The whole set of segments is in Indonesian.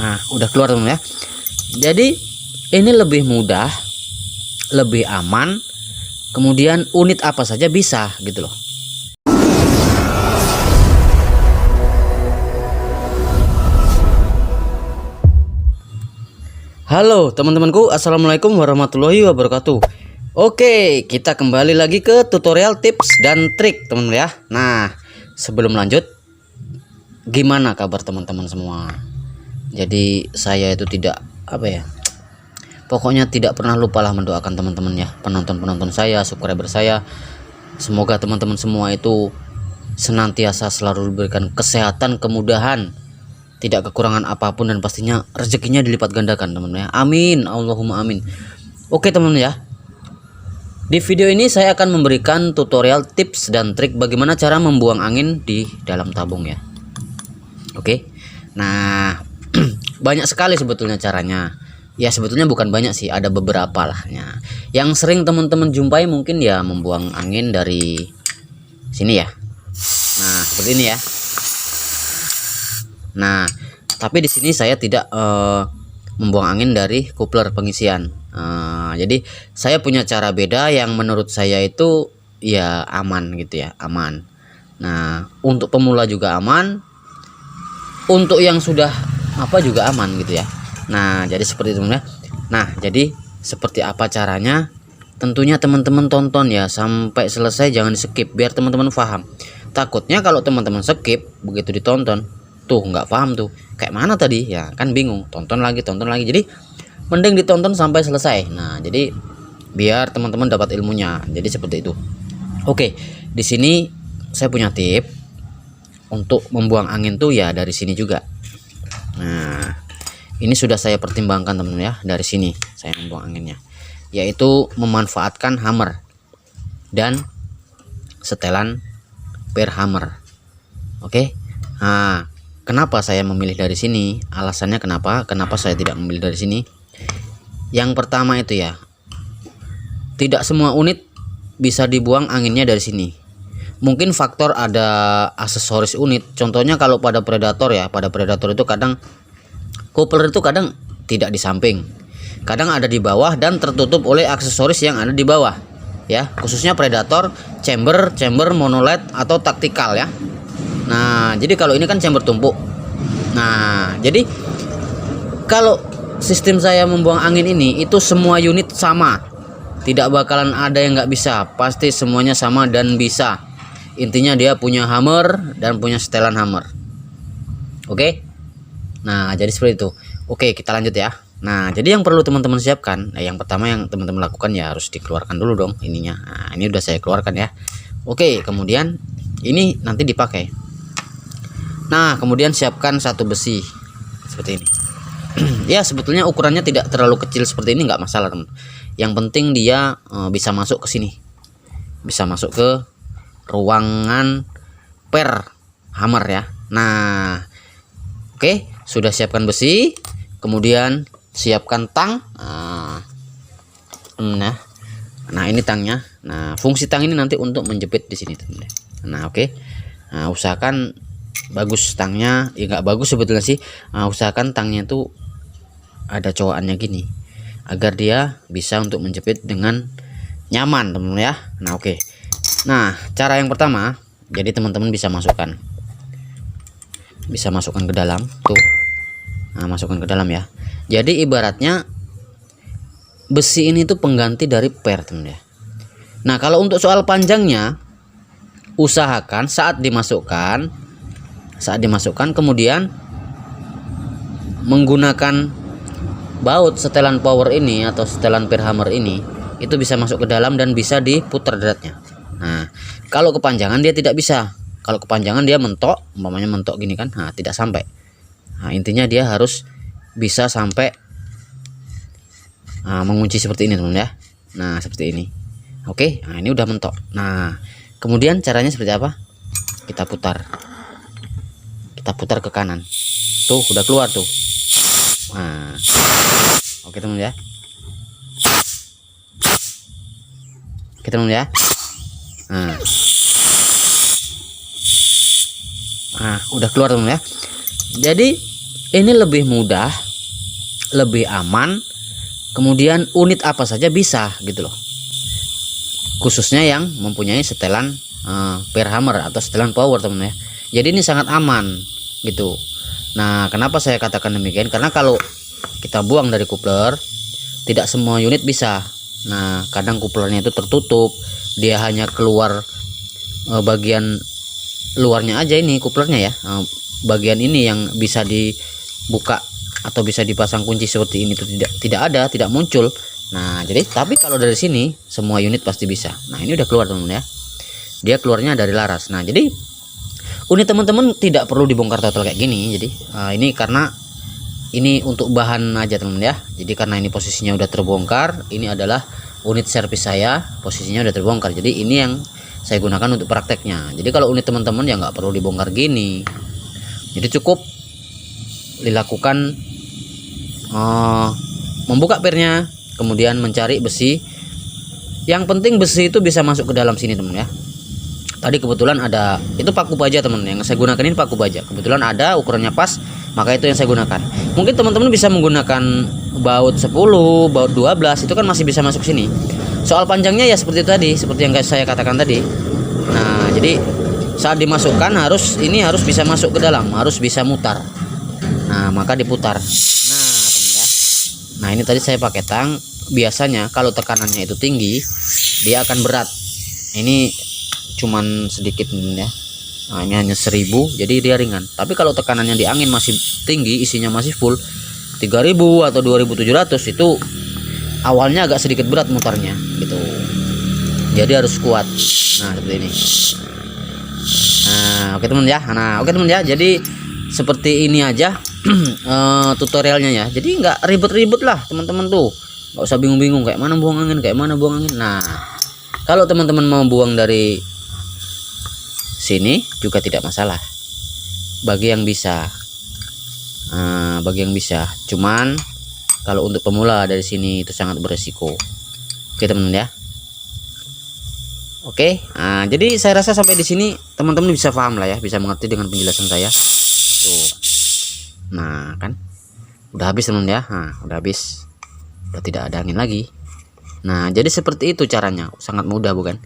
Nah, udah keluar teman ya. Jadi ini lebih mudah, lebih aman, kemudian unit apa saja bisa gitu loh. Halo teman-temanku, assalamualaikum warahmatullahi wabarakatuh. Oke, kita kembali lagi ke tutorial tips dan trik teman-teman ya. Nah, sebelum lanjut, gimana kabar teman-teman semua? Jadi saya itu tidak pokoknya tidak pernah lupa lah mendoakan teman-teman ya, penonton-penonton saya, subscriber saya. Semoga teman-teman semua itu senantiasa selalu diberikan kesehatan, kemudahan, tidak kekurangan apapun, dan pastinya rezekinya dilipat gandakan teman-teman ya. Amin, Allahumma amin. Oke teman-teman ya, di video ini saya akan memberikan tutorial tips dan trik bagaimana cara membuang angin di dalam tabung ya. Oke, nah banyak sekali sebetulnya caranya ya. Sebetulnya bukan banyak sih, ada beberapa lah ya. Yang sering teman-teman jumpai mungkin ya membuang angin dari sini ya. Nah seperti ini ya. Nah, tapi di sini saya tidak membuang angin dari coupler pengisian. Jadi saya punya cara beda yang menurut saya itu ya aman gitu ya, aman. Nah, untuk pemula juga aman, untuk yang sudah juga aman gitu ya. Nah, jadi seperti itu ya. Nah, jadi seperti apa caranya? Tentunya teman-teman tonton ya sampai selesai, jangan skip biar teman-teman paham. Takutnya kalau teman-teman skip begitu ditonton, tuh nggak paham tuh kayak mana tadi ya, kan bingung, tonton lagi. Jadi mending ditonton sampai selesai. Nah jadi biar teman-teman dapat ilmunya, jadi seperti itu. Oke, di sini saya punya tip untuk membuang angin tuh ya dari sini juga. Nah ini sudah saya pertimbangkan teman-teman ya, dari sini saya membuang anginnya, yaitu memanfaatkan hammer dan setelan per hammer. Oke, nah kenapa saya memilih dari sini? Alasannya kenapa saya tidak memilih dari sini? Yang pertama itu ya, tidak semua unit bisa dibuang anginnya dari sini. Mungkin faktor ada aksesoris unit. Contohnya kalau pada Predator ya, pada Predator itu kadang coupler itu kadang tidak di samping, kadang ada di bawah dan tertutup oleh aksesoris yang ada di bawah ya. Khususnya Predator, chamber monolith atau taktikal ya. Nah jadi kalau ini kan chamber tumpuk. Nah jadi kalau sistem saya membuang angin ini itu semua unit sama, tidak bakalan ada yang nggak bisa, pasti semuanya sama dan bisa. Intinya dia punya hammer dan punya setelan hammer. Oke, nah jadi seperti itu. Oke, kita lanjut ya. Nah jadi yang perlu teman-teman siapkan, yang pertama yang teman-teman lakukan ya harus dikeluarkan dulu dong ininya. Nah ini udah saya keluarkan ya. Oke, kemudian ini nanti dipakai. Nah kemudian siapkan satu besi seperti ini. Ya sebetulnya ukurannya tidak terlalu kecil seperti ini, nggak masalah teman. Yang penting dia bisa masuk ke sini, bisa masuk ke ruangan per hammer ya. Nah oke, sudah siapkan besi, kemudian siapkan tang. Nah ini tangnya. Nah fungsi tang ini nanti untuk menjepit di sini teman. Nah oke, nah usahakan bagus tangnya ya, nggak bagus sebetulnya sih. Nah, usahakan tangnya itu ada cowakannya gini agar dia bisa untuk menjepit dengan nyaman teman ya. Nah oke, nah cara yang pertama, jadi teman-teman bisa masukkan ke dalam tuh. Nah masukkan ke dalam ya. Jadi ibaratnya besi ini tuh pengganti dari per teman ya. Nah kalau untuk soal panjangnya, usahakan saat dimasukkan kemudian menggunakan baut setelan power ini atau setelan per hammer ini, itu bisa masuk ke dalam dan bisa diputar dratnya. Nah kalau kepanjangan dia tidak bisa. Kalau kepanjangan dia mentok, umpamanya mentok gini kan, nah tidak sampai. Nah intinya dia harus bisa sampai mengunci seperti ini teman ya. Nah seperti ini. Oke, nah ini udah mentok. Nah kemudian caranya seperti apa? Kita putar ke kanan tuh, udah keluar tuh. Nah oke teman ya, nah udah keluar teman ya. Jadi ini lebih mudah, lebih aman, kemudian unit apa saja bisa gitu loh, khususnya yang mempunyai setelan per hammer atau setelan power teman ya. Jadi ini sangat aman gitu. Nah, kenapa saya katakan demikian, karena kalau kita buang dari coupler, tidak semua unit bisa. Nah, kadang couplernya itu tertutup, dia hanya keluar bagian luarnya aja, ini couplernya ya, bagian ini yang bisa dibuka atau bisa dipasang kunci seperti ini itu tidak muncul. Nah, jadi tapi kalau dari sini semua unit pasti bisa. Nah, ini udah keluar teman-teman ya, dia keluarnya dari laras. Nah, jadi unit teman-teman tidak perlu dibongkar total kayak gini. Jadi ini karena ini untuk bahan aja teman-teman ya. Jadi karena ini posisinya udah terbongkar, ini adalah unit servis saya, posisinya udah terbongkar. Jadi ini yang saya gunakan untuk prakteknya. Jadi kalau unit teman-teman ya nggak perlu dibongkar gini. Jadi cukup dilakukan membuka pernya, kemudian mencari besi. Yang penting besi itu bisa masuk ke dalam sini teman ya. Tadi kebetulan ada, itu paku baja teman, yang saya gunakan ini paku baja. Kebetulan ada, ukurannya pas, maka itu yang saya gunakan. Mungkin teman-teman bisa menggunakan baut 10, baut 12, itu kan masih bisa masuk sini. Soal panjangnya ya seperti itu tadi, seperti yang saya katakan tadi. Nah, jadi saat dimasukkan ini harus bisa masuk ke dalam, harus bisa mutar. Nah, maka diputar. Nah, teman ya. Nah, ini tadi saya pakai tang. Biasanya kalau tekanannya itu tinggi, dia akan berat. Ini cuman sedikit ya. Nah, ini hanya 1000, jadi dia ringan. Tapi kalau tekanannya di angin masih tinggi, isinya masih full 3000 atau 2700, itu awalnya agak sedikit berat mutarnya gitu. Jadi harus kuat. Nah, seperti ini. Nah, oke teman ya. Nah, oke teman ya. Jadi seperti ini aja tutorialnya ya. Jadi nggak ribet-ribet lah teman-teman tuh. Nggak usah bingung-bingung kayak mana buang angin, kayak mana buang angin. Nah, kalau teman-teman mau buang dari sini juga tidak masalah, bagi yang bisa. Bagi yang bisa. Cuman kalau untuk pemula dari sini itu sangat beresiko. Oke teman-teman ya. Oke, jadi saya rasa sampai di sini teman-teman bisa paham lah ya, bisa mengerti dengan penjelasan saya. Tuh. Nah, kan udah habis teman ya. Nah, udah habis. Udah tidak ada angin lagi. Nah, jadi seperti itu caranya. Sangat mudah bukan?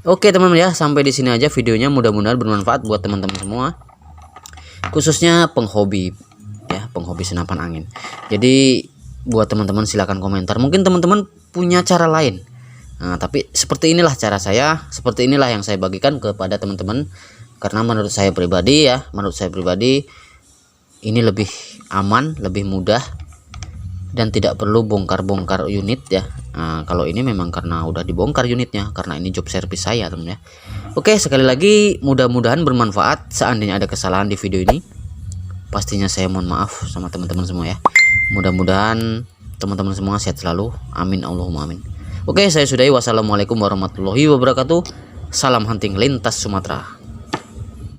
Oke teman-teman ya, sampai di sini aja videonya, mudah-mudahan bermanfaat buat teman-teman semua. Khususnya penghobi ya, penghobi senapan angin. Jadi buat teman-teman silakan komentar. Mungkin teman-teman punya cara lain. Nah, tapi seperti inilah cara saya, seperti inilah yang saya bagikan kepada teman-teman. Karena menurut saya pribadi ya, ini lebih aman, lebih mudah, dan tidak perlu bongkar-bongkar unit ya. Nah, kalau ini memang karena udah dibongkar unitnya, karena ini job service saya teman ya. Oke, sekali lagi mudah-mudahan bermanfaat. Seandainya ada kesalahan di video ini, pastinya saya mohon maaf sama teman-teman semua ya. Mudah-mudahan teman-teman semua sehat selalu, amin Allahumma amin. Oke, saya sudahi. Wassalamualaikum warahmatullahi wabarakatuh. Salam hunting lintas Sumatera.